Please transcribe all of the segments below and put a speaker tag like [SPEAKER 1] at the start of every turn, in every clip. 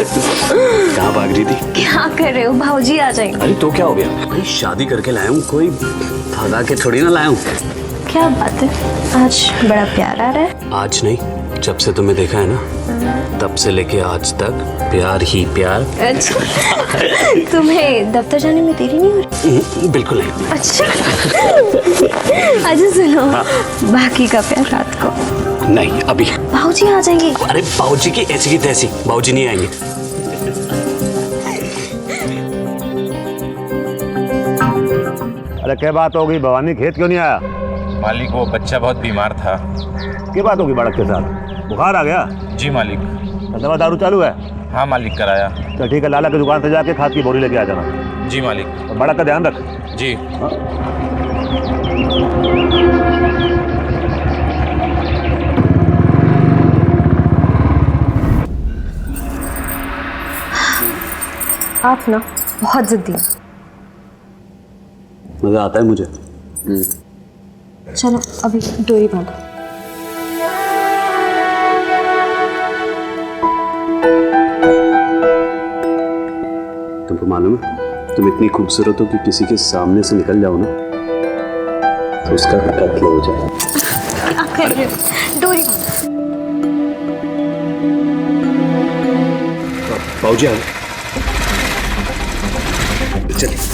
[SPEAKER 1] कहाँ भाग रही थी?
[SPEAKER 2] क्या कर रहे हो? भाऊजी आ जाएंगे।
[SPEAKER 1] अरे तो क्या हो गया? भाई शादी करके लाया हूँ, कोई भगा के थोड़ी ना लाया हूँ।
[SPEAKER 2] क्या बात है, आज बड़ा प्यार आ रहा है।
[SPEAKER 1] आज नहीं, जब से तुम्हें देखा है ना, तब से लेके आज तक प्यार ही प्यार।
[SPEAKER 2] अच्छा तुम्हें दफ्तर जाने में देरी नहीं हो रही?
[SPEAKER 1] बिल्कुल नहीं।
[SPEAKER 2] अच्छा अच्छा सुनो, बाकी का प्यार रात को।
[SPEAKER 1] नहीं अभी।
[SPEAKER 2] भाऊजी आ जाएंगे।
[SPEAKER 1] अरे बाबूजी की ऐसी की तैसी, बाबूजी नहीं आएंगे।
[SPEAKER 3] अरे क्या बात होगी, भवानी खेत क्यों नहीं आया?
[SPEAKER 4] मालिक वो बच्चा बहुत बीमार था।
[SPEAKER 3] क्या बात होगी बालक के साथ? बुखार आ गया?
[SPEAKER 4] जी मालिक।
[SPEAKER 3] दवा दारू चालू है?
[SPEAKER 4] हाँ मालिक कराया।
[SPEAKER 3] चल ठीक है, लाला की दुकान से जाके खाद की बोरी लेके आ जाना।
[SPEAKER 4] जी मालिक।
[SPEAKER 3] और बालक का ध्यान रख।
[SPEAKER 4] जी।
[SPEAKER 2] आप ना बहुत जिद्दी हैं।
[SPEAKER 1] मजा आता है मुझे।
[SPEAKER 2] चलो अभी डोरी बांधो।
[SPEAKER 1] तुमको मालूम है, तुम इतनी खूबसूरत हो कि किसी के सामने से निकल जाओ ना तो उसका कत्ल हो जाए।
[SPEAKER 2] क्या कर रहे हो? डोरी बांधो।
[SPEAKER 1] बाबूजी आ गए। चलिए।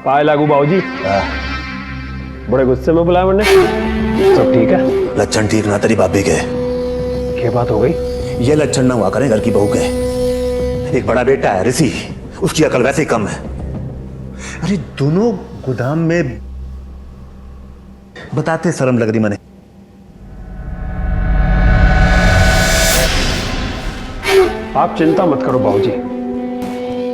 [SPEAKER 5] पाए लागू बाबूजी, बड़े गुस्से में बुलाया मैंने। सब ठीक है?
[SPEAKER 3] लक्षण ठीक ना तेरी भाभी के।
[SPEAKER 5] क्या बात हो गई?
[SPEAKER 3] ये लक्षण ना हुआ करें घर की बहू के। एक बड़ा बेटा है ऋषि, उसकी अकल वैसे ही कम है। अरे दोनों गोदाम में बताते शर्म लग रही मैंने।
[SPEAKER 5] आप चिंता मत करो बाबूजी,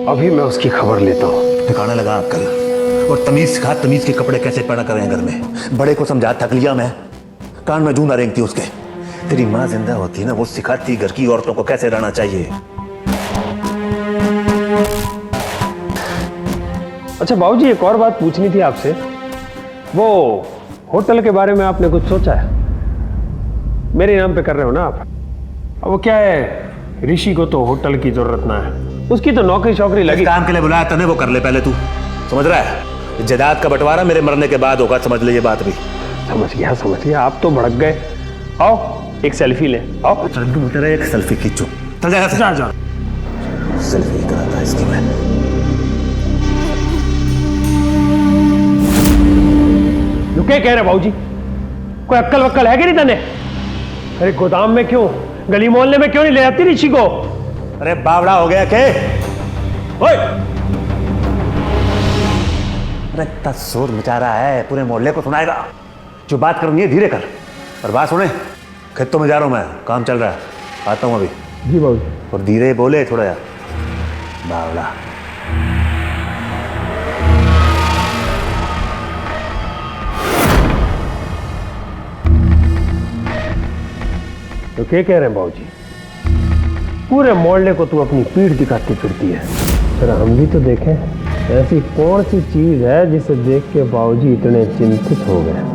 [SPEAKER 5] अभी मैं उसकी खबर लेता हूँ।
[SPEAKER 3] ठिकाना लगा अक्ल और तमीज सिखा, तमीज के कपड़े कैसे पहना करें घर में। बड़े को समझा, थक लिया मैं। कान में जूं ना रेंगती उसके। तेरी माँ जिंदा होती ना, वो सिखाती घर की औरतों को कैसे रहना चाहिए।
[SPEAKER 5] अच्छा बाबूजी, एक और बात पूछनी थी आपसे। वो होटल के बारे में आपने कुछ सोचा है? मेरे नाम पे कर रहे हो ना आप? अब वो क्या है, ऋषि को तो होटल की जरूरत ना है, उसकी तो नौकरी शौकरी लगी।
[SPEAKER 3] काम के लिए बुलाया तने, वो कर ले पहले तू। समझ रहा है? जायदाद का बंटवारा मेरे मरने के बाद होगा, समझ ले ये बात भी।
[SPEAKER 5] समझ गया। आप तो भड़क गए। आओ एक सेल्फी ले। आओ
[SPEAKER 3] तेरा एक सेल्फी खींचो। चल जा। सेल्फी कराता है इसकी मैं।
[SPEAKER 5] क्या कह रहे बाबूजी? कोई अक्कल वक्कल है कि नहीं तने? अरे गोदाम में क्यों, गली मोहल्ले में क्यों नहीं ले जाती ऋषि को?
[SPEAKER 3] अरे बावड़ा हो गया के? ओए! अरे इतना शोर मचा रहा है, पूरे मोहल्ले को सुनाएगा। जो बात करनी है धीरे कर। और बात सुने, खेतों में जा रहा हूं मैं, काम चल रहा है, आता हूं अभी।
[SPEAKER 5] जी बाबूजी।
[SPEAKER 3] और धीरे बोले थोड़ा यार, बावड़ा।
[SPEAKER 5] तो क्या कह रहे हैं बाबूजी? पूरे मोहल्ले को तू अपनी पीठ दिखाती फिरती है। जरा हम भी तो देखें, ऐसी कौन सी चीज है जिसे देख के बाबूजी इतने चिंतित हो गए?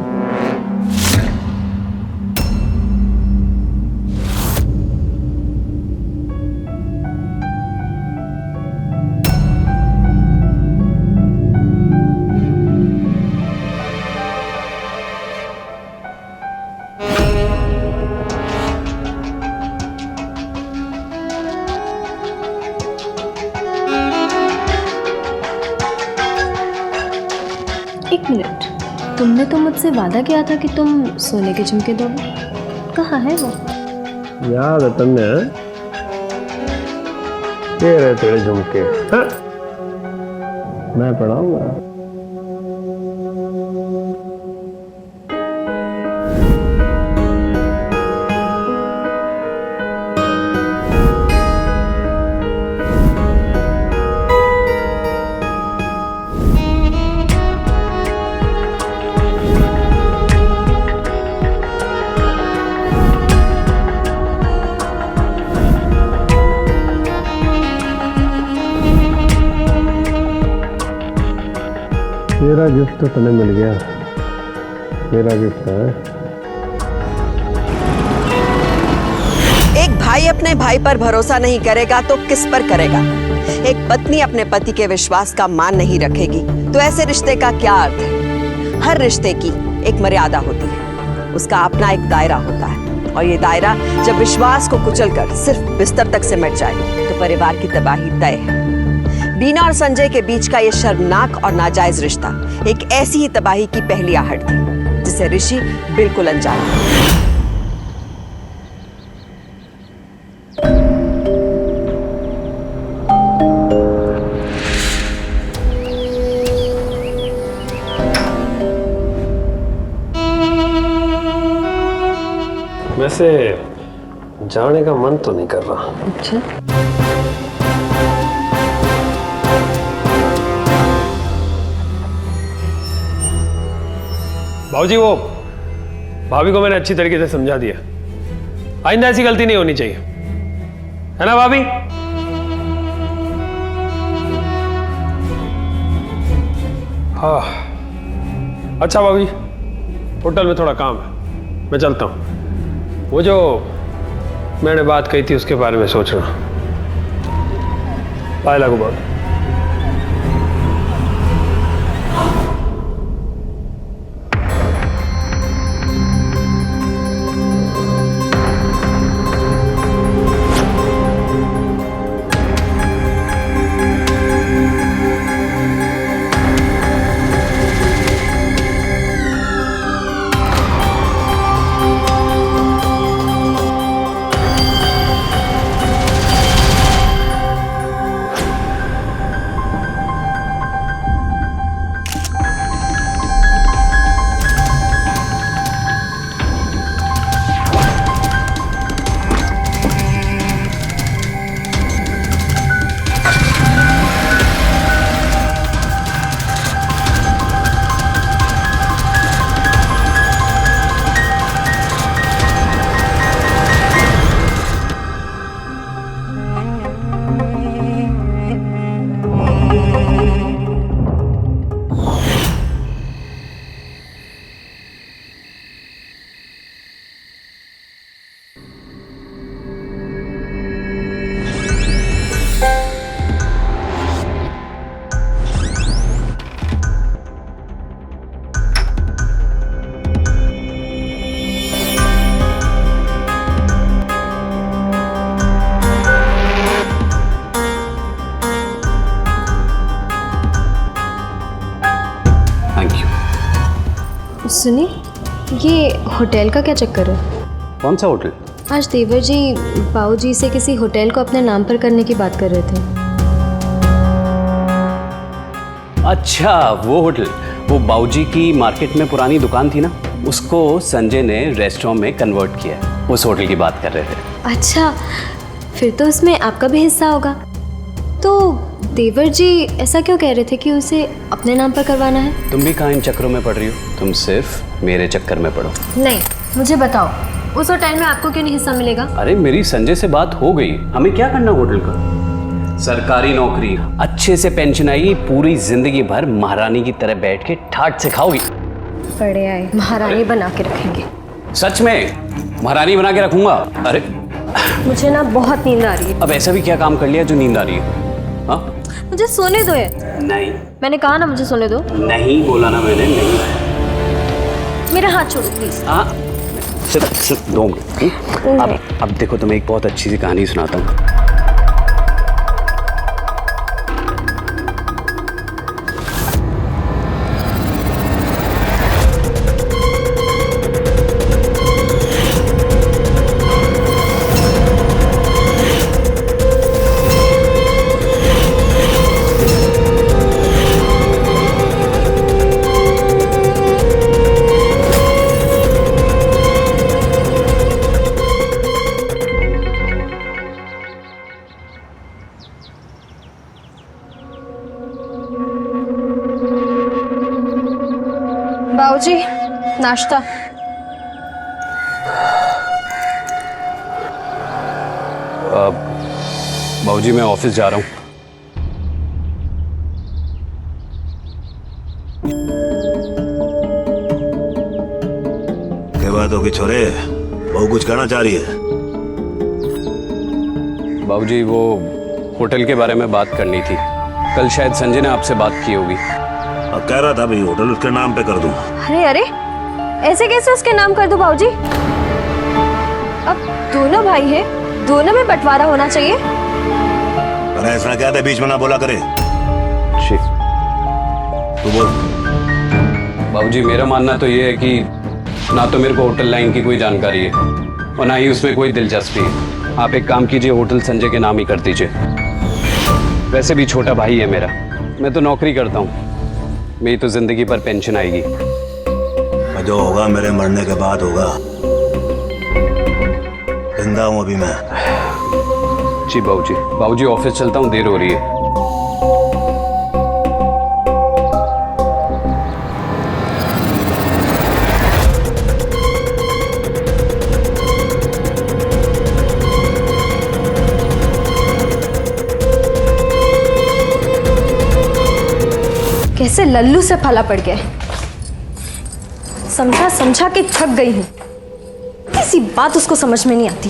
[SPEAKER 2] एक मिनट, तुमने तो मुझसे वादा किया था कि तुम सोने के झुमके दोगे, कहाँ है वो?
[SPEAKER 5] याद है तुमने? ये रहे तेरे झुमके। हाँ? मैं पढ़ाऊंगा। मेरा गिफ्ट तो तुम्हें मिल गया, मेरा गिफ्ट है।
[SPEAKER 6] एक भाई अपने भाई पर भरोसा नहीं करेगा तो किस पर करेगा? एक पत्नी अपने पति के विश्वास का मान नहीं रखेगी तो ऐसे रिश्ते का क्या अर्थ है? हर रिश्ते की एक मर्यादा होती है, उसका अपना एक दायरा होता है, और ये दायरा जब विश्वास को कुचलकर सिर्फ बिस्तर तक सिमट जाए तो परिवार की तबाही तय है। बीना और संजय के बीच का ये शर्मनाक और नाजायज रिश्ता एक ऐसी ही तबाही की पहली आहट थी जिसे ऋषि बिल्कुल अनजान था।
[SPEAKER 5] वैसे जाने का मन तो नहीं कर रहा।
[SPEAKER 2] अच्छा,
[SPEAKER 5] भाऊजी, वो भाभी को मैंने अच्छी तरीके से समझा दिया, आइंदा ऐसी गलती नहीं होनी चाहिए, है ना भाभी? हाँ, अच्छा भाभी, होटल में थोड़ा काम है, मैं चलता हूँ। वो जो मैंने बात कही थी उसके बारे में सोच रहा हूँ। बाय लागू बहुत।
[SPEAKER 2] सुनिए, ये होटल का क्या चक्कर है?
[SPEAKER 1] कौन सा होटल?
[SPEAKER 2] आज देवर जी बाऊ जी से किसी होटल को अपने नाम पर करने की बात कर रहे थे।
[SPEAKER 1] अच्छा, वो होटल, वो बाऊजी की मार्केट में पुरानी दुकान थी ना, उसको संजय ने रेस्टोरेंट में कन्वर्ट किया है। उस होटल की बात कर रहे थे।
[SPEAKER 2] अच्छा, फिर तो उसमें आपका भी हिस्सा होगा। तो देवर जी ऐसा क्यों कह रहे थे कि उसे अपने नाम पर करवाना है?
[SPEAKER 1] तुम भी कहाँ इन चक्करों में पड़ रही हो? तुम सिर्फ मेरे चक्कर में पड़ो।
[SPEAKER 2] नहीं, मुझे बताओ, उस होटल में आपको क्यों नहीं हिस्सा मिलेगा?
[SPEAKER 1] अरे मेरी संजय से बात हो गई, हमें क्या करना होटल का? सरकारी नौकरी, अच्छे से पेंशन आएगी, पूरी जिंदगी भर महारानी की तरह बैठ के ठाट से खाओगी।
[SPEAKER 2] बड़े आए, महारानी बना के रखेंगे।
[SPEAKER 1] सच में महारानी बना के रखूंगा। अरे
[SPEAKER 2] मुझे ना बहुत नींद आ रही है।
[SPEAKER 1] अब ऐसा भी क्या काम कर लिया जो नींद आ रही है? हाँ?
[SPEAKER 2] मुझे सोने दो है।
[SPEAKER 1] नहीं,
[SPEAKER 2] मैंने कहा ना मुझे सोने दो।
[SPEAKER 1] नहीं बोला ना मैंने, नहीं।
[SPEAKER 2] मेरा हाथ छोड़ो प्लीज।
[SPEAKER 1] हाँ, सिर्फ 2 मिनट। अब देखो, तुम्हें एक बहुत अच्छी सी कहानी सुनाता हूँ।
[SPEAKER 2] बाबूजी नाश्ता।
[SPEAKER 1] बाबूजी मैं ऑफिस जा रहा हूँ।
[SPEAKER 3] क्या बात होगी छोरे, बहू कुछ कहना चाह रही है?
[SPEAKER 1] बाबूजी वो होटल के बारे में बात करनी थी। कल शायद संजय ने आपसे बात की होगी।
[SPEAKER 3] अब कह रहा था भाई होटल उसके नाम पे कर दूं।
[SPEAKER 2] अरे अरे, ऐसे कैसे उसके नाम कर दूं बाबूजी? अब दोनों भाई हैं, दोनों में बंटवारा होना चाहिए।
[SPEAKER 3] अरे ऐसा क्या था, बीच में ना बोला करे।
[SPEAKER 1] जी
[SPEAKER 3] तू बोल।
[SPEAKER 1] बाबूजी मेरा मानना तो ये है कि ना तो मेरे को होटल लाइन की कोई जानकारी है और ना ही उसमें कोई दिलचस्पी है। आप एक काम कीजिए, होटल संजय के नाम ही कर दीजिए। वैसे भी छोटा भाई है मेरा, मैं तो नौकरी करता हूँ, मेरी तो जिंदगी पर पेंशन आएगी।
[SPEAKER 3] जो होगा मेरे मरने के बाद होगा। जिंदा हूँ अभी मैं।
[SPEAKER 1] जी बाबूजी। बाबूजी ऑफिस चलता हूँ, देर हो रही है।
[SPEAKER 2] कैसे लल्लू से फला पड़ गया है। समझा समझा के थक गई हूं, किसी बात उसको समझ में नहीं आती।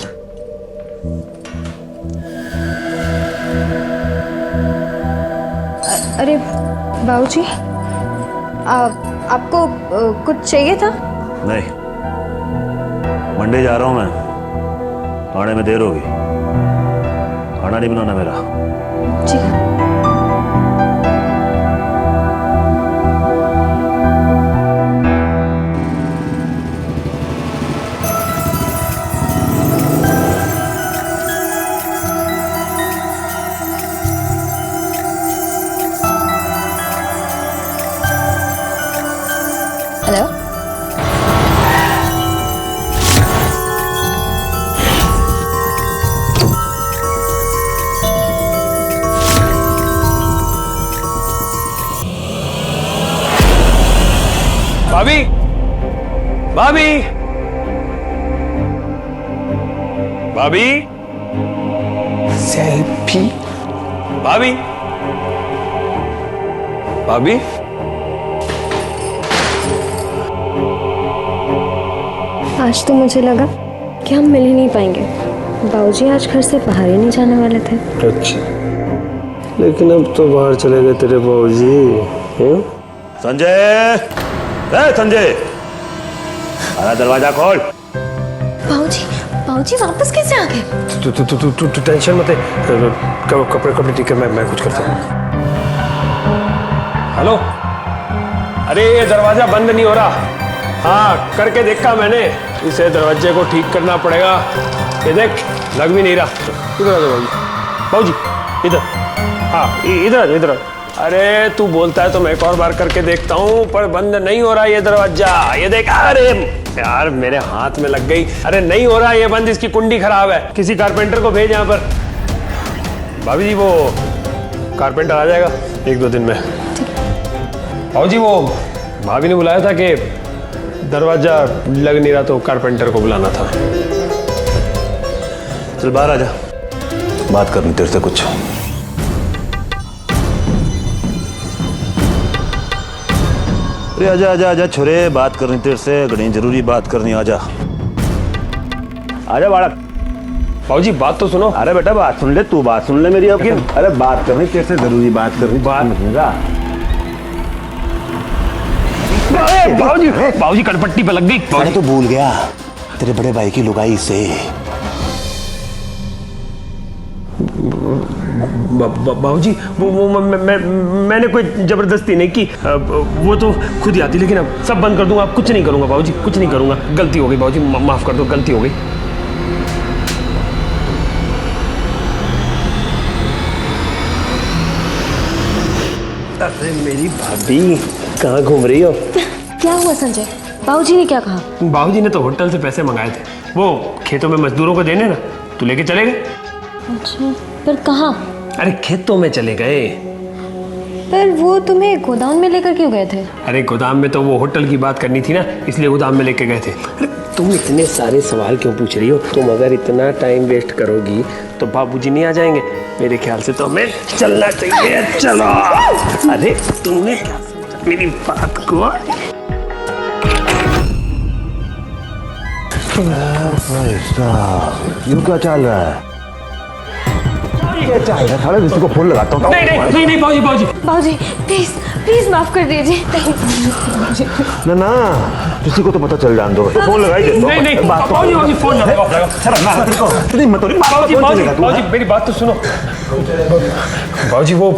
[SPEAKER 2] अरे बाबूजी, आपको कुछ चाहिए था?
[SPEAKER 3] नहीं, मंडे जा रहा हूँ मैं, खाने में देर होगी। खाना नहीं बनाना मेरा।
[SPEAKER 2] जी। हेलो,
[SPEAKER 5] भाभी, भाभी, भाभी, सेल्फी, भाभी, भाभी।
[SPEAKER 2] आज तो मुझे लगा कि हम मिल ही नहीं पाएंगे। बाबूजी आज घर से बाहर ही नहीं जाने वाले थे।
[SPEAKER 5] अच्छा, लेकिन अब तो बाहर चले गए तेरे बाबूजी।
[SPEAKER 3] संजय, संजय, अरे दरवाजा खोल।
[SPEAKER 2] बाबूजी, बाबूजी वापस कैसे आ गए?
[SPEAKER 5] तू टेंशन मत ले, कपड़े ठीक है, मैं कुछ करता हूँ। हेलो, अरे ये दरवाजा बंद नहीं हो रहा। हाँ, करके देखा मैंने, इसे दरवाजे को ठीक करना पड़ेगा। ये देख, लग भी नहीं रहा। इधर आ जाओ बाबूजी, इधर। हाँ इधर इधर। अरे तू बोलता है तो मैं एक और बार करके देखता हूँ, पर बंद नहीं हो रहा ये दरवाजा। ये देख, अरे यार मेरे हाथ में लग गई। अरे नहीं हो रहा ये बंद, इसकी कुंडी खराब है। किसी कारपेंटर को भेज यहाँ पर। भाभी जी वो कारपेंटर आ जाएगा 1-2 दिन में। भाभी जी वो भाभी ने बुलाया था कि दरवाजा लग नहीं रहा तो कारपेंटर को बुलाना था।
[SPEAKER 3] चल बाहर आ जा, बात करनी तेरे से कुछ। अरे आजा आजा आजा छोरे, बात करनी तेरे से, घनी जरूरी बात करनी। आजा आजा बालक।
[SPEAKER 5] भाजी बात तो सुनो।
[SPEAKER 3] अरे बेटा बात सुन ले, तू बात सुन ले मेरी। अरे बात करनी तेरे से, जरूरी बात करनी।
[SPEAKER 5] बाबूजी कटपट्टी पे लग गई।
[SPEAKER 3] अरे तो भूल गया तेरे बड़े भाई की लुगाई से।
[SPEAKER 5] बाबूजी वो मैंने कोई जबरदस्ती नहीं की, वो तो खुद ही आती। लेकिन अब सब बंद कर दूंगा, अब कुछ नहीं करूंगा बाबूजी, कुछ नहीं करूंगा। गलती हो गई बाबूजी, माफ कर दो, गलती हो गई। अरे मेरी भाभी कहाँ घूम रही हो?
[SPEAKER 2] क्या हुआ संजय? बाबूजी ने क्या कहा?
[SPEAKER 5] बाबूजी ने तो होटल से पैसे मंगाए थे, वो खेतों में मजदूरों को देने ना, तो लेके चले गए।
[SPEAKER 2] अच्छा, पर कहाँ?
[SPEAKER 5] अरे खेतों में चले गए।
[SPEAKER 2] पर वो तुम्हें गोदाम में लेकर क्यों गए थे?
[SPEAKER 5] अरे गोदाम में तो वो होटल की बात करनी थी ना, इसलिए गोदाम में लेके गए थे। अरे तुम इतने सारे सवाल क्यों पूछ रही हो? तुम अगर इतना टाइम वेस्ट करोगी तो बाबूजी नहीं आ जाएंगे। मेरे ख्याल से तो हमें चलना चाहिए। चलो। अरे तुमने क्या समझा मेरी बात को?
[SPEAKER 3] भाई साहब, ये क्या चल रहा है? क्या चल रहा है? साले किसी को फोन लगाता हूँ।
[SPEAKER 5] नहीं बाबूजी बाबूजी
[SPEAKER 2] बाबूजी प्लीज प्लीज माफ कर दीजिए।
[SPEAKER 3] ना ना, किसी को तो पता चल जान दो। फोन लगाई दे।
[SPEAKER 5] नहीं बाबूजी फोन लगाओ। बाबूजी मेरी बात तो सुनो। बाबूजी वो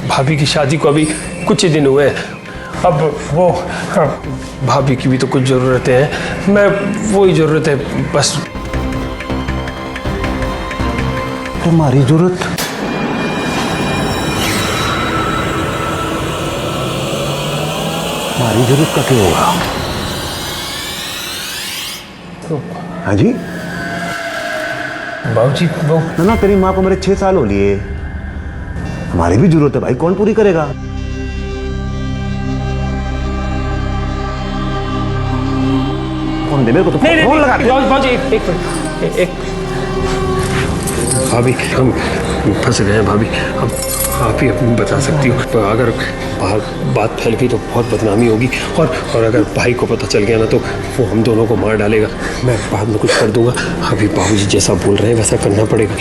[SPEAKER 5] भाभी की शादी को अभी कुछ ही दिन हुए हैं। अब वो भाभी की भी तो कुछ ज़रूरतें हैं, मैं वही ज़रूरतें बस।
[SPEAKER 3] तुम्हारी जरूरत? हमारी जरूरत का क्यों होगा? हाँ जी
[SPEAKER 5] बाबूजी वो
[SPEAKER 3] ना, तेरी माँ को मेरे 6 साल हो लिए। हमारी भी जरूरत है भाई, कौन पूरी करेगा? फोन दे मेरे को। तो फोन लगा दे।
[SPEAKER 5] बाबूजी एक मिनट। एक भाभी, हम फंस गए हैं भाभी। अब आप ही अपनी बता सकती हो, तो अगर बात फैल गई तो बहुत बदनामी होगी, और अगर भाई को पता चल गया ना तो वो हम दोनों को मार डालेगा। मैं बाद में कुछ कर दूंगा। अभी बाबूजी जैसा बोल रहे हैं वैसा करना पड़ेगा।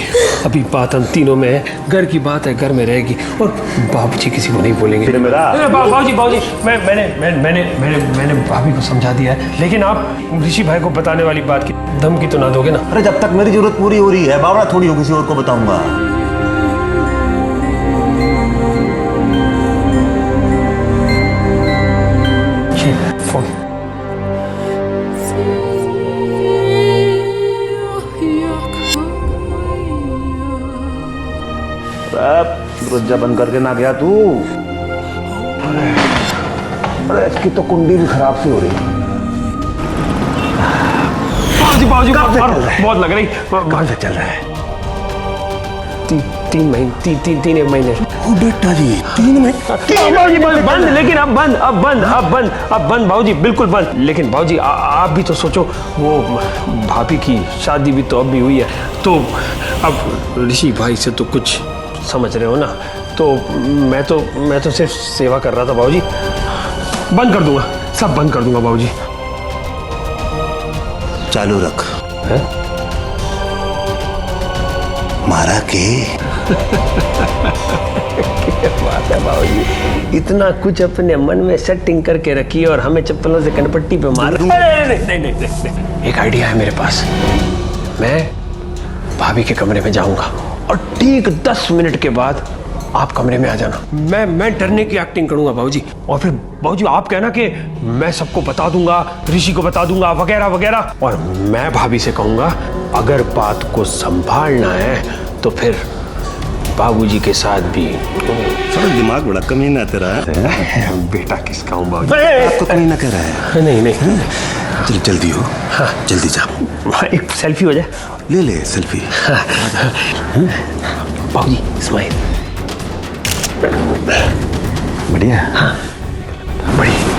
[SPEAKER 5] अभी बात हम तीनों में है, घर की बात है, घर में रहेगी, और बाबूजी किसी को नहीं बोलेंगे। बाबूजी मैंने भाभी को समझा दिया है, लेकिन आप ऋषि भाई को बताने वाली बात की धमकी तो ना दोगे ना?
[SPEAKER 3] अरे जब तक मेरी जरूरत पूरी हो रही है, बावड़ा थोड़ी हो किसी और को बताऊंगा।
[SPEAKER 5] फोन।
[SPEAKER 3] दरवाजा बंद करके ना गया तू? अरे इसकी तो कुंडी भी खराब सी हो रही है।
[SPEAKER 5] बाबूजी बहुत लग रही।
[SPEAKER 3] कौन सा चल रहा है?
[SPEAKER 5] 3 महीने।
[SPEAKER 3] ओ बेटा जी, 3 महीने?
[SPEAKER 5] बाबूजी बंद, लेकिन अब बंद बाबूजी, बिल्कुल बंद। लेकिन बाबूजी आप भी तो सोचो, वो भाभी की शादी भी तो अब भी हुई है, तो अब ऋषि भाई से तो कुछ समझ रहे हो ना, तो मैं तो सिर्फ सेवा कर रहा था बाबूजी। बंद कर दूंगा, सब बंद कर दूंगा बाबूजी।
[SPEAKER 3] चालू रख।
[SPEAKER 5] है?
[SPEAKER 3] मारा के?
[SPEAKER 5] क्या बात है बाबूजी, इतना कुछ अपने मन में सेटिंग करके रखी और हमें चप्पलों से कनपट्टी पे मार। नहीं, एक आइडिया है मेरे पास। मैं भाभी के कमरे में जाऊंगा और ठीक 10 मिनट के बाद आप कमरे में आ जाना। मैं डरने की एक्टिंग करूंगा बाबूजी, और फिर बाबूजी आप कहना कि मैं सबको बता दूंगा, ऋषि को बता दूंगा, वगैरह वगैरह। और मैं भाभी से कहूंगा अगर बात को संभालना है तो फिर बाबूजी के साथ भी।
[SPEAKER 3] थोड़ा दिमाग बड़ा कमीना तेरा है।
[SPEAKER 5] बेटा किसका हूँ बाबूजी?
[SPEAKER 3] आपको कमीना कह रहा है?
[SPEAKER 5] नहीं
[SPEAKER 3] चल जल्दी हो।
[SPEAKER 5] हाँ
[SPEAKER 3] जल्दी जा।
[SPEAKER 5] एक सेल्फी हो जाए।
[SPEAKER 3] ले सेल्फी।
[SPEAKER 5] बाबूजी स्माइल।
[SPEAKER 3] बढ़िया।
[SPEAKER 5] हाँ बढ़िया।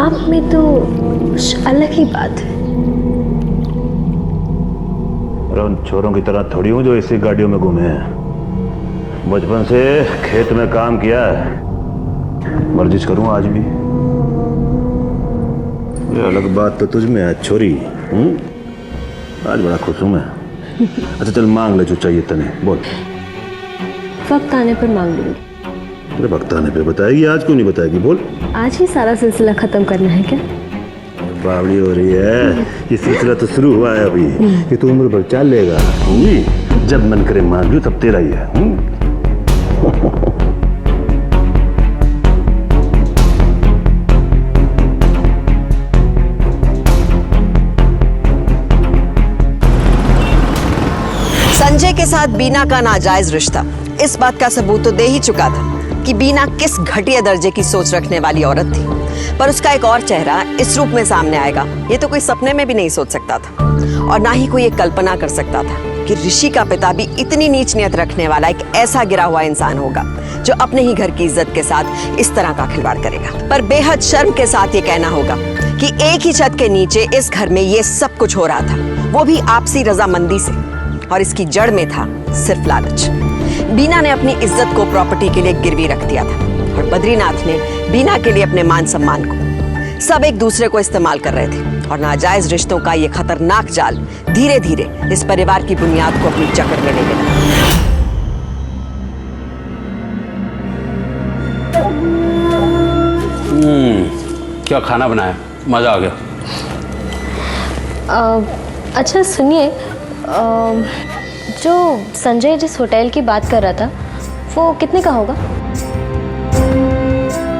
[SPEAKER 2] आप में तो कुछ अलग ही बात है।
[SPEAKER 3] अरे उन छोरों की तरह थोड़ी हूँ जो इसी गाड़ियों में घूमे हैं। बचपन से खेत में काम किया है, वर्जिश करूँ आज भी। ये अलग बात तो तुझ में है छोरी। आज बड़ा खुश हूँ मैं। अच्छा चल मांग ले जो चाहिए तने, बोल।
[SPEAKER 2] वक्त आने पर मांग लूंगी।
[SPEAKER 3] अरे वक्त आने पे बताएगी, आज क्यों नहीं बताएगी, बोल।
[SPEAKER 2] आज ही सारा सिलसिला खत्म करना है क्या?
[SPEAKER 3] बावली हो रही है, ये सिलसिला तो शुरू हुआ है अभी, ये तो उम्र भर चलेगा। जब मन करे मांग लो, तब तेरा ही है।
[SPEAKER 6] संजय के साथ बीना का नाजायज रिश्ता इस बात का सबूत तो दे ही चुका था कि बीना किस घटिया दर्जे की सोच रखने वाली औरत थी, पर उसका एक और चेहरा इस रूप में सामने आएगा ये तो कोई सपने में भी नहीं सोच सकता था, और ना ही कोई ये कल्पना कर सकता था कि ऋषि का पिता भी इतनी नीच नियत रखने वाला एक ऐसा गिरा हुआ इंसान होगा जो अपने ही घर की इज्जत के साथ इस तरह का खिलवाड़ करेगा। पर बेहद शर्म के साथ ये कहना होगा कि एक ही छत के नीचे इस घर में ये सब कुछ हो रहा था, वो भी आपसी रजामंदी से, और इसकी जड़ में था सिर्फ लालच। बीना ने अपनी इज्जत को प्रॉपर्टी के लिए गिरवी रख दिया था, और बद्रीनाथ ने बीना के लिए अपने मान सम्मान को, सब एक दूसरे को इस्तेमाल कर रहे थे, और नाजायज रिश्तों का ये खतरनाक जाल धीरे धीरे इस परिवार की बुनियाद को अपनी जकड़ में लेने लगा।
[SPEAKER 1] क्या खाना बनाया, मजा आ गया।
[SPEAKER 2] अच्छा सुनिए, जो संजय जिस होटल की बात कर रहा था वो कितने का होगा?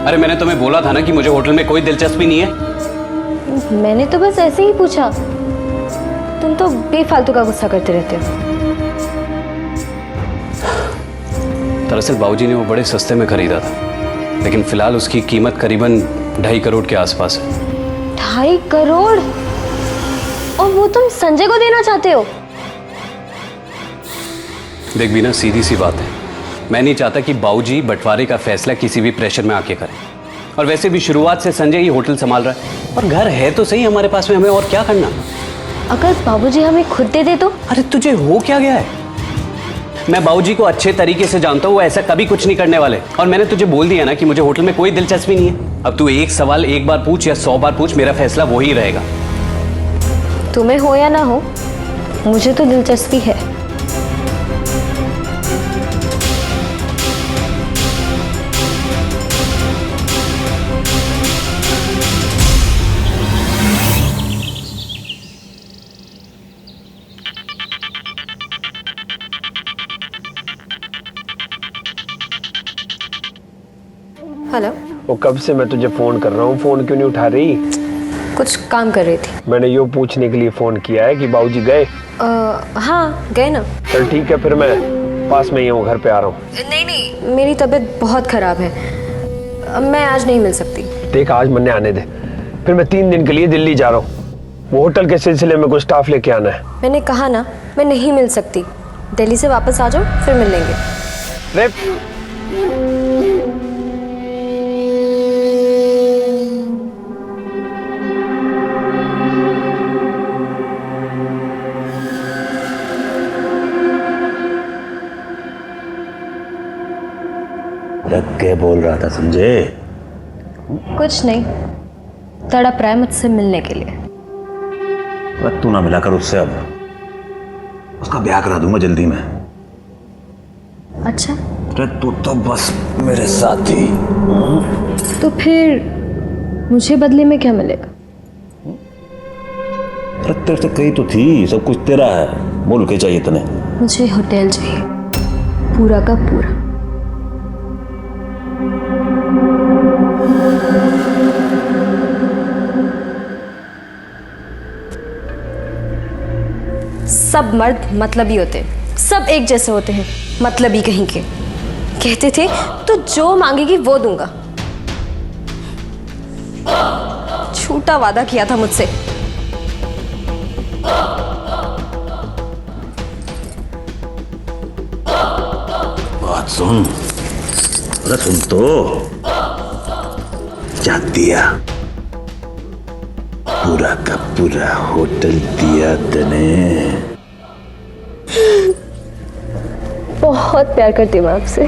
[SPEAKER 1] अरे मैंने तुम्हें बोला था ना कि मुझे होटल में कोई दिलचस्पी नहीं है।
[SPEAKER 2] मैंने तो बस ऐसे ही पूछा, तुम तो बेफालतू का गुस्सा करते रहते हो।
[SPEAKER 1] दरअसल बाबूजी ने वो बड़े सस्ते में खरीदा था, लेकिन फिलहाल उसकी कीमत करीबन 2.5 करोड़ के आसपास है।
[SPEAKER 2] 2.5 करोड़? और वो तुम संजय को देना चाहते हो?
[SPEAKER 1] देख भी ना, सीधी सी बात है, मैं नहीं चाहता कि बाबूजी बंटवारे का फैसला किसी भी प्रेशर में आके करें, और वैसे भी शुरुआत से संजय ही होटल संभाल रहा है, और घर है तो सही हमारे पास में, हमें और क्या करना।
[SPEAKER 2] अगर बाबूजी हमें खुद दे दे तो?
[SPEAKER 1] अरे तुझे हो क्या गया है? मैं बाबूजी को अच्छे तरीके से जानता हूँ, वो ऐसा कभी कुछ नहीं करने वाले, और मैंने तुझे बोल दिया ना कि मुझे होटल में कोई दिलचस्पी नहीं है। अब तू एक सवाल एक बार पूछ या 100 बार पूछ, मेरा फैसला वही रहेगा।
[SPEAKER 2] तुम्हें हो या ना हो, मुझे तो दिलचस्पी है। हेलो।
[SPEAKER 5] वो कब से मैं तुझे फोन कर रहा हूँ, फोन क्यों नहीं उठा रही?
[SPEAKER 2] कुछ काम कर रही थी।
[SPEAKER 5] मैंने यो पूछने के लिए फोन किया है कि बाबूजी गए।
[SPEAKER 2] हाँ गए ना।
[SPEAKER 5] चल ठीक है, फिर मैं पास में ही हूँ, घर पे आ रहा हूँ।
[SPEAKER 2] नहीं, मेरी तबीयत बहुत खराब है, मैं आज नहीं मिल सकती।
[SPEAKER 5] देख आज मन्ने आने दे, फिर मैं 3 दिन के लिए दिल्ली जा रहा हूँ, वो होटल के सिलसिले में कुछ स्टाफ लेके आना है।
[SPEAKER 2] मैंने कहा ना, मैं नहीं मिल सकती। दिल्ली से वापस आ जाओ, फिर मिल लेंगे।
[SPEAKER 3] रख के बोल रहा था संजय?
[SPEAKER 2] कुछ नहीं, तड़प रहा है मुझसे मिलने के लिए।
[SPEAKER 3] तू ना मिला कर उससे, अब उसका ब्याह करा दूंगा जल्दी में।
[SPEAKER 2] अच्छा,
[SPEAKER 3] तू तो बस मेरे साथ ही।
[SPEAKER 2] तो फिर मुझे बदले में क्या मिलेगा?
[SPEAKER 3] तेरे से कही तो थी, सब कुछ तेरा है, बोल के चाहिए तने?
[SPEAKER 2] मुझे होटल चाहिए, पूरा का पूरा। सब मर्द मतलबी होते हैं, सब एक जैसे होते हैं, मतलबी कहीं के। कहते थे तो जो मांगेगी वो दूंगा। झूठा वादा किया था मुझसे।
[SPEAKER 3] बात सुन, अरे सुन तो, क्या दिया? पूरा का पूरा होटल दिया तने।
[SPEAKER 2] बहुत प्यार करती हूँ आपसे।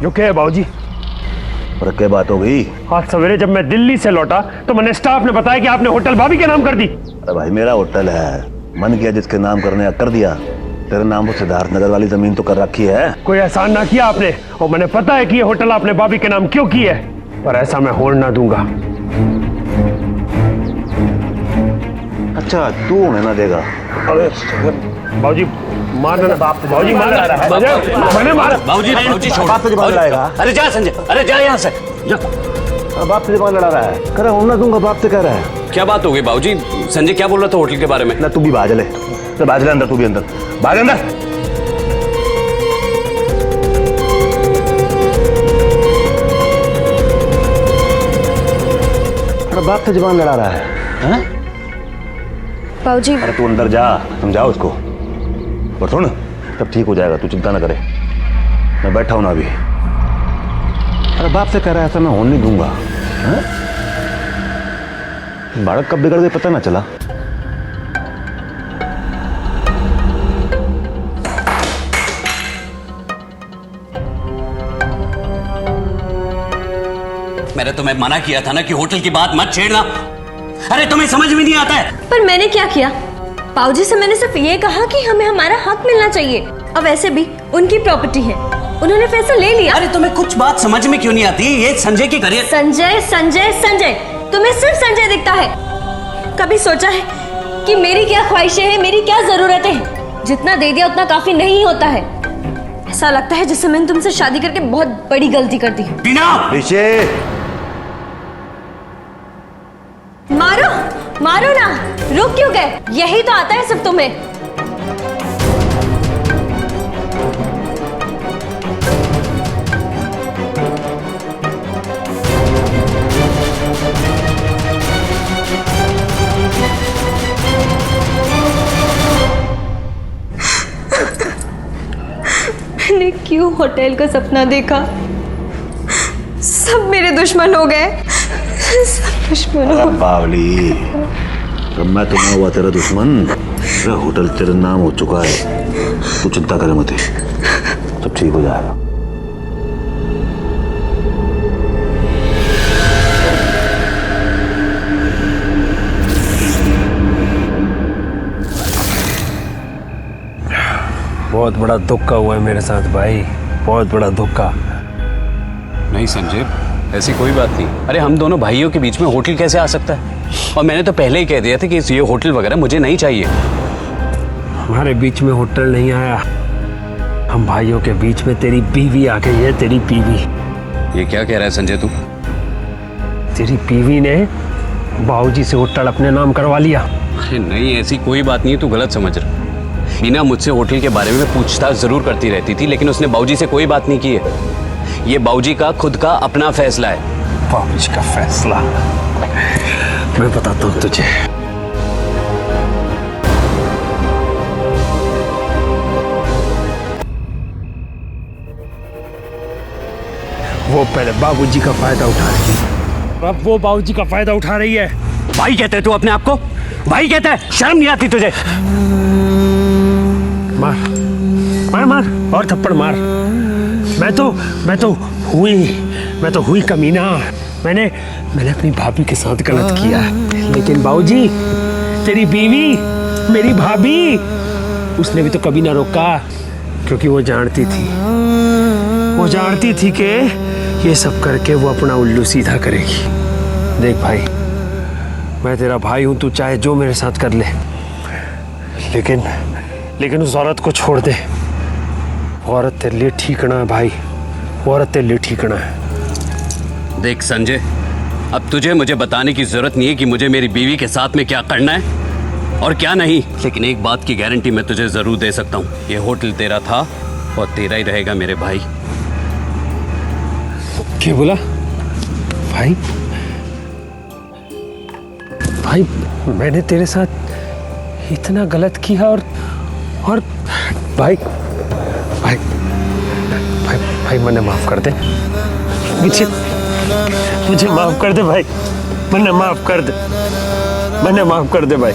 [SPEAKER 5] रुके है बाबूजी।
[SPEAKER 3] और क्या बात हो गई?
[SPEAKER 5] आज सवेरे जब मैं दिल्ली से लौटा तो मैंने स्टाफ ने बताया कि आपने होटल भाभी के नाम कर दी।
[SPEAKER 3] अरे भाई मेरा होटल है, मन किया जिसके नाम करने का कर दिया। तेरे नाम वो सिद्धार्थ नगर वाली जमीन तो कर रखी है।
[SPEAKER 5] कोई एहसान ना किया आपने, और मैंने पता है कि ये होटल आपने भाभी के नाम क्यों की है, पर ऐसा मैं होने ना दूंगा।
[SPEAKER 3] अच्छा तू होने ना देगा?
[SPEAKER 5] अरे बाबूजी मारना ना, बाबूजी मार रहा है, मैंने मारा।
[SPEAKER 1] बाबूजी छोड़।
[SPEAKER 3] बाप तुझे बात लड़ाएगा?
[SPEAKER 1] अरे जा संजय, अरे जा यहाँ से जा।
[SPEAKER 3] बाप तुझे बात लड़ा रहा है? कह रहा होने ना दूंगा, बाप से कह रहा है।
[SPEAKER 1] क्या बात हो गई बाबूजी? संजय क्या बोल रहा था होटल के बारे में?
[SPEAKER 3] ना तू भी भाग ले, तो भाग ले अंदर, तू भी अंदर भाग अंदर। अरे बाप से जबान लड़ा रहा है, हैं?
[SPEAKER 2] बाबूजी
[SPEAKER 3] अरे तू अंदर जा, समझाओ उसको। और सुन, सब ठीक हो जाएगा, तू चिंता ना करे, मैं बैठा हूं ना अभी। अरे बाप से कह रहा है ऐसा मैं होने नहीं दूंगा, हैं? बालक कब बिगड़ गए पता ना चला।
[SPEAKER 1] मैंने तुम्हें मना किया था ना कि होटल की बात मत छेड़ना। अरे तुम्हें समझ में नहीं आता है?
[SPEAKER 2] पर मैंने क्या किया? बाबूजी से मैंने सिर्फ ये कहा कि हमें हमारा हक मिलना चाहिए। अब वैसे भी उनकी प्रॉपर्टी है, उन्होंने फैसला ले लिया।
[SPEAKER 1] अरे तुम्हें कुछ बात समझ में क्यों नहीं आती? ये संजय की करियर।
[SPEAKER 2] संजय संजय संजय, तुम्हें सिर्फ संजय दिखता है। कभी सोचा है कि मेरी क्या ख्वाहिशें हैं, मेरी क्या जरूरतें हैं? जितना दे दिया उतना काफी नहीं होता है। ऐसा लगता है जैसे मैंने तुमसे शादी करके बहुत बड़ी गलती कर दी।
[SPEAKER 1] टीना!
[SPEAKER 2] मारो मारो ना, रुक क्यों गए? यही तो आता है सिर्फ तुम्हें। मैंने क्यों होटल का सपना देखा? सब मेरे दुश्मन हो गए, सब दुश्मन हो गए।
[SPEAKER 3] बावली, जब मैं तो ना हुआ तेरा दुश्मन, तेरा होटल तेरा नाम हो चुका है। तू चिंता करे मत, सब ठीक हो जाएगा।
[SPEAKER 5] बहुत बड़ा धोखा हुआ है मेरे साथ भाई, बहुत बड़ा धोखा।
[SPEAKER 1] नहीं संजय, ऐसी कोई बात नहीं। अरे हम दोनों भाइयों के बीच में होटल कैसे आ सकता है? और मैंने तो पहले ही कह दिया था कि ये होटल वगैरह मुझे नहीं चाहिए।
[SPEAKER 5] हमारे बीच में होटल नहीं आया, हम भाइयों के बीच में तेरी बीवी आ गई है। तेरी बीवी।
[SPEAKER 1] ये क्या कह रहा है संजय तू?
[SPEAKER 5] तेरी बीवी ने बाबूजी से होटल अपने नाम करवा लिया।
[SPEAKER 1] अरे नहीं, ऐसी कोई बात नहीं है, तू गलत समझ रहा। टीना मुझसे होटल के बारे में पूछताछ जरूर करती रहती थी, लेकिन उसने बाबूजी से कोई बात नहीं की है। ये बाबूजी का खुद का अपना फैसला है।
[SPEAKER 5] बाबूजी का फैसला? मैं बताता हूँ तुझे। वो पहले बाबूजी का फायदा उठा रही है, अब वो बाबूजी का फायदा उठा रही है।
[SPEAKER 1] भाई कहते है तू अपने आप को? भाई कहता है? शर्म नहीं आती तुझे?
[SPEAKER 5] मार मार मार और थप्पड़ मार। मैं तो हुई कमीना। मैंने अपनी भाभी के साथ गलत किया, लेकिन बाबूजी, तेरी बीवी, मेरी भाभी, उसने भी तो कभी ना रोका, क्योंकि वो जानती थी कि ये सब करके वो अपना उल्लू सीधा करेगी। देख भाई, मैं तेरा भाई हूं, तू चाहे जो मेरे साथ कर ले, लेकिन उस औरत को छोड़ दे। औरत तेरे लिए ठीक ना है भाई, औरत तेरे लिए ठीक ना है।
[SPEAKER 1] देख संजय, अब तुझे मुझे बताने की जरूरत नहीं है कि मुझे मेरी बीवी के साथ में क्या करना है और क्या नहीं, लेकिन एक बात की गारंटी मैं तुझे जरूर दे सकता हूँ, ये होटल तेरा था और तेरा ही रहेगा मेरे भाई।
[SPEAKER 5] क्या बोला भाई? भाई मैंने तेरे साथ इतना गलत किया और भाई भाई भाई भाई मैंने माफ कर दे, मुझे माफ कर दे भाई, मैंने माफ कर दे, मैंने माफ कर दे भाई,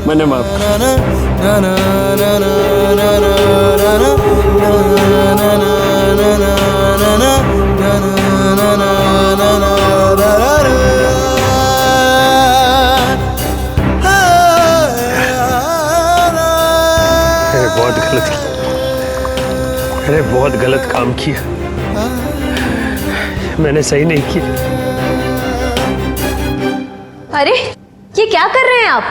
[SPEAKER 5] मैंने माफ कर। अरे बहुत गलत काम किया, मैंने सही नहीं किया।
[SPEAKER 2] अरे ये क्या कर रहे हैं आप?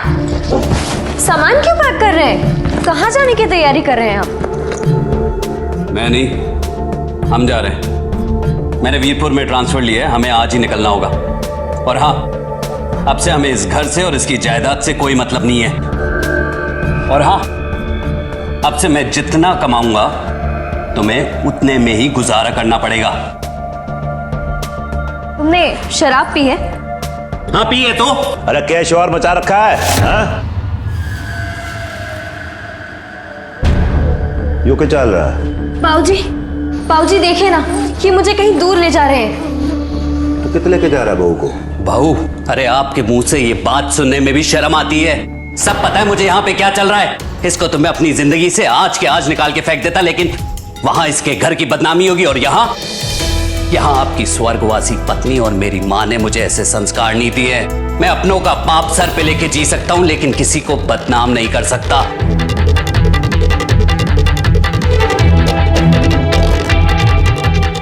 [SPEAKER 2] सामान क्यों पैक कर रहे हैं? कहाँ जाने की तैयारी कर रहे हैं आप?
[SPEAKER 1] मैं नहीं, हम जा रहे हैं। मैंने वीरपुर में ट्रांसफर लिया है, हमें आज ही निकलना होगा। और हाँ, अब से हमें इस घर से और इसकी जायदाद से कोई मतलब नहीं है। और हाँ, अब से मैं जितना कमाऊंगा तुम्हें उतने में ही गुजारा करना पड़ेगा।
[SPEAKER 2] तुमने शराब पी है?
[SPEAKER 1] हाँ पी है तो।
[SPEAKER 3] अरे क्या शोर मचा रखा है, हाँ? यो क्या चल रहा है?
[SPEAKER 2] बाबूजी देखिए ना, ये मुझे कहीं दूर ले जा रहे हैं।
[SPEAKER 3] तो कितने लेके जा रहा है बहू को?
[SPEAKER 1] बहू, अरे आपके मुंह से ये बात सुनने में भी शर्म आती है। सब पता है मुझे यहाँ पे क्या चल रहा है। इसको तो मैं अपनी जिंदगी से आज के आज निकाल के फेंक देता, लेकिन वहां इसके घर की बदनामी होगी। और यहाँ आपकी स्वर्गवासी पत्नी और मेरी माँ ने मुझे ऐसे संस्कार नहीं दिए। मैं अपनों का पाप सर पे लेके जी सकता हूँ, लेकिन किसी को बदनाम नहीं कर सकता।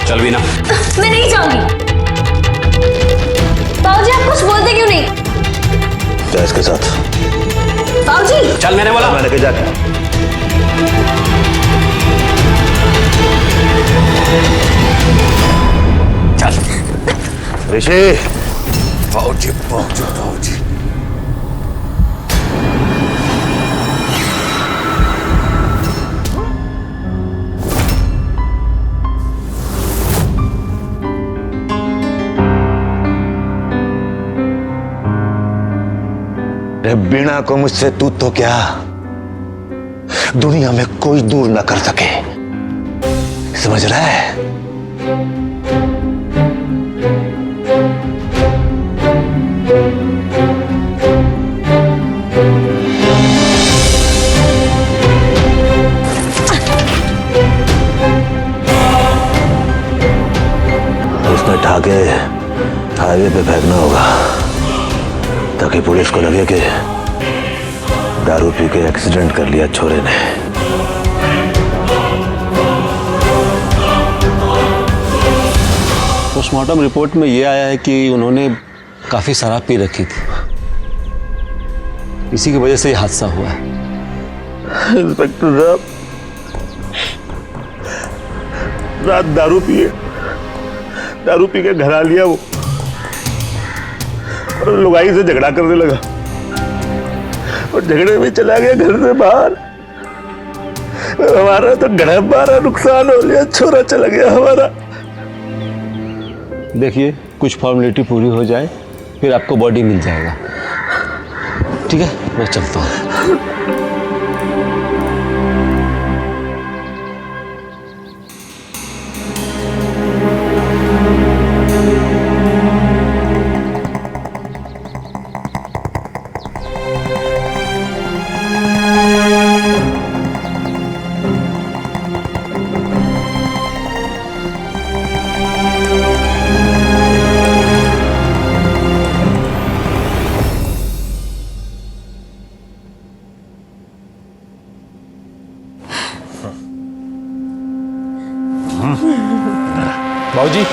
[SPEAKER 1] चल भी ना।
[SPEAKER 2] मैं नहीं जाऊंगी। बाबूजी आप कुछ बोलते क्यों नहीं?
[SPEAKER 3] जा इसके साथ।
[SPEAKER 2] बाबूजी
[SPEAKER 1] चल, मैंने बोला।
[SPEAKER 3] मैं लेके जाता हूं।
[SPEAKER 1] चल
[SPEAKER 3] ऋषि।
[SPEAKER 1] बाबूजी।
[SPEAKER 3] बीणा को मुझसे तू तो क्या दुनिया में कोई दूर ना कर सके, समझ रहा है? उसने ठाके हाईवे पे फेंकना होगा ताकि पुलिस को लगे कि दारू पी के एक्सीडेंट कर लिया छोरे ने।
[SPEAKER 7] पोस्टमार्टम रिपोर्ट में यह आया है कि उन्होंने काफी शराब पी रखी थी, इसी की वजह से यह हादसा हुआ है।
[SPEAKER 3] इंस्पेक्टर साहब, रात दारू पी के घर आ लिया वो, और लुगाई से झगड़ा करने लगा और झगड़े में चला गया घर से बाहर। हमारा तो गड़ा बारा नुकसान हो गया, छोरा चला गया हमारा।
[SPEAKER 7] देखिए, कुछ फॉर्मेलिटी पूरी हो जाए फिर आपको बॉडी मिल जाएगा। ठीक है, मैं चलता हूँ।
[SPEAKER 4] बाबूजी,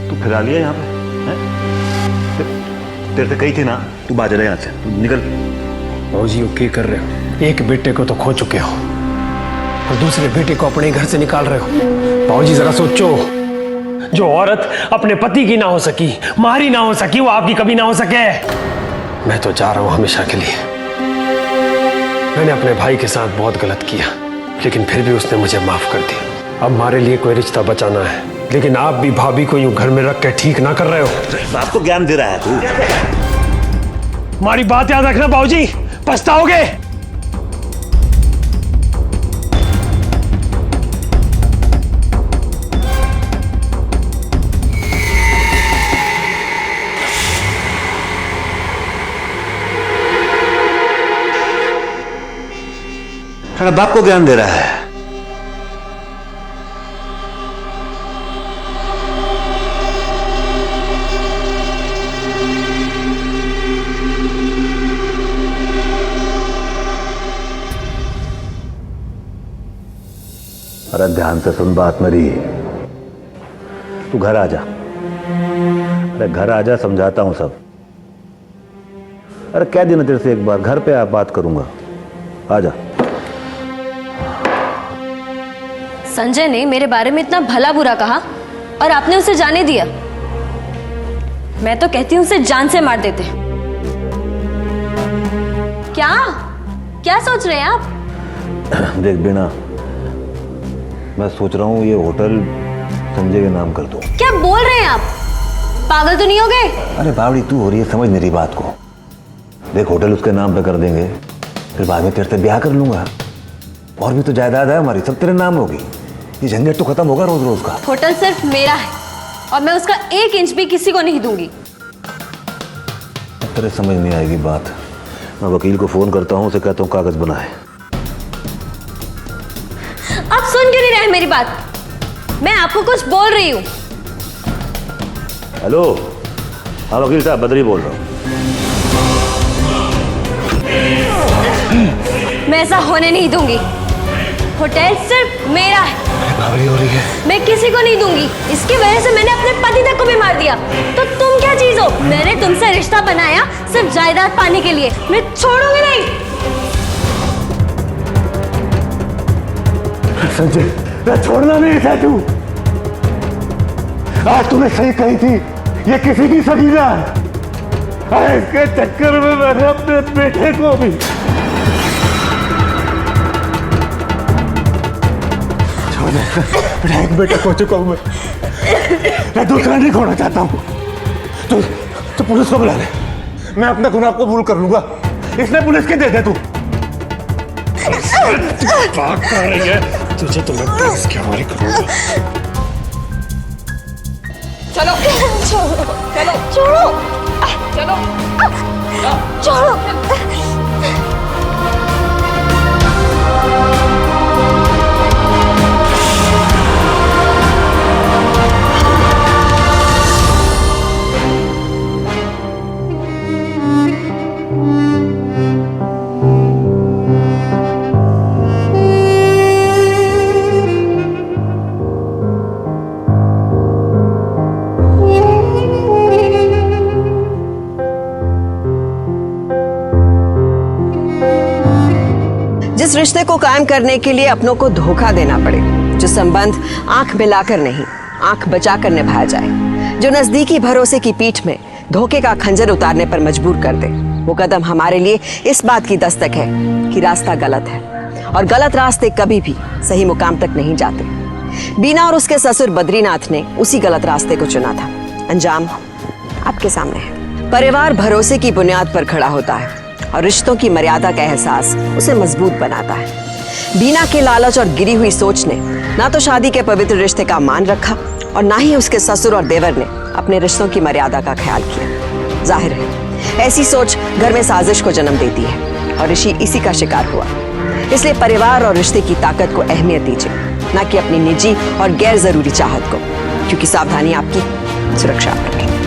[SPEAKER 3] तू फिर आ लिया यहाँ पे, हैं? तेरे से कही थी ना तू बाहर चले यहाँ से, तू निकल।
[SPEAKER 5] बाबूजी ओके कर रहे हो, एक बेटे को तो खो चुके हो और दूसरे बेटे को अपने घर से निकाल रहे हो। बाबूजी जरा सोचो, जो औरत अपने पति की ना हो सकी, मारी ना हो सकी, वो आपकी कभी ना हो सके। मैं तो जा रहा हूं हमेशा के लिए। मैंने अपने भाई के साथ बहुत गलत किया, लेकिन फिर भी उसने मुझे माफ कर दिया। अब हमारे लिए कोई रिश्ता बचाना है, लेकिन आप भी भाभी को यूं घर में रख के ठीक ना कर रहे हो।
[SPEAKER 3] आपको ज्ञान दे रहा है तू।
[SPEAKER 5] हमारी बात याद रखना बाबूजी, पछताओगे।
[SPEAKER 3] सारा बाप को ज्ञान दे रहा है। अरे ध्यान से सुन बात मेरी। तू घर आ जा। अरे घर आ जा, समझाता हूं सब। अरे कह देना तेरे से एक बार, घर पे आ बात करूंगा। आ जा।
[SPEAKER 2] संजय ने मेरे बारे में इतना भला बुरा कहा और आपने उसे जाने दिया। मैं तो कहती हूं उसे जान से मार देते। क्या क्या सोच रहे हैं आप?
[SPEAKER 3] देख बिना, मैं सोच रहा हूँ ये होटल संजय के नाम कर दो।
[SPEAKER 2] क्या बोल रहे हैं आप? पागल तो नहीं हो गए?
[SPEAKER 3] अरे बावड़ी तू हो रही है, समझ मेरी बात को। देख होटल उसके नाम पे कर देंगे, फिर बाद में तेरे से ब्याह कर लूंगा। और भी तो जायदाद है हमारी, सब तेरे नाम होगी। ये झंझट तो खत्म होगा रोज रोज का।
[SPEAKER 2] होटल सिर्फ मेरा है और मैं उसका 1 इंच भी किसी को नहीं दूंगी।
[SPEAKER 3] तेरे समझ नहीं आएगी बात। मैं वकील को फोन करता हूँ, उसे कहता हूँ कागज बनाए।
[SPEAKER 2] आप सुन क्यों नहीं रहे मेरी बात? मैं आपको कुछ बोल रही हूँ।
[SPEAKER 3] हेलो, हाँ वकील साहब, बदरी बोल रहा हूँ।
[SPEAKER 2] मैं ऐसा होने नहीं दूंगी। होटल सिर्फ मेरा है।
[SPEAKER 3] बावरी हो रही है।
[SPEAKER 2] मैं किसी को नहीं दूंगी। इसकी वजह से मैंने अपने पति तक को भी मार दिया। तो तुम क्या चीज हो? मैंने तुमसे रिश्ता बनाया सिर्फ जायदाद पाने के लिए। मैं छोड़ूंगी नहीं।
[SPEAKER 3] संजय, मैं छोड़ना नहीं था तू। आज तूने सही कही थी, ये किसी की सगीना है। इसके चक्कर में मैंने अपने बेटे को भी। एक बेटा खो चुका हूं मैं दूसरा नहीं खोना चाहता हूं। तो पुलिस को बुला ले, मैं अपना गुनाह कबूल कर लूंगा। इसने पुलिस के दे दे तू। बात कर रही है तुझे, तो मैं पुलिस के हवाले करूंगा।
[SPEAKER 2] चलो छोड़ो, चलो छोड़ो, चलो छोड़ो।
[SPEAKER 6] जिस रिश्ते को कायम करने के लिए अपनों को धोखा देना पड़े, जो संबंध आंख मिलाकर नहीं आंख बचाकर निभाया जाए, जो नजदीकी भरोसे की पीठ में धोखे का खंजर उतारने पर मजबूर कर दे, वो कदम हमारे लिए इस बात की दस्तक है कि रास्ता गलत है और गलत रास्ते कभी भी सही मुकाम तक नहीं जाते। बीना और उसके ससुर बद्रीनाथ ने उसी गलत रास्ते को चुना था। अंजाम आपके सामने है। परिवार भरोसे की बुनियाद पर खड़ा होता है और रिश्तों की मर्यादा का एहसास उसे मजबूत बनाता है। बीना के लालच और गिरी हुई सोच ने ना तो शादी के पवित्र रिश्ते का मान रखा और ना ही उसके ससुर और देवर ने अपने रिश्तों की मर्यादा का ख्याल किया। जाहिर है ऐसी सोच घर में साजिश को जन्म देती है और ऋषि इसी का शिकार हुआ। इसलिए परिवार और रिश्ते की ताकत को अहमियत दीजिए, ना कि अपनी निजी और गैर जरूरी चाहत को, क्योंकि सावधानी आपकी सुरक्षा आप रखें।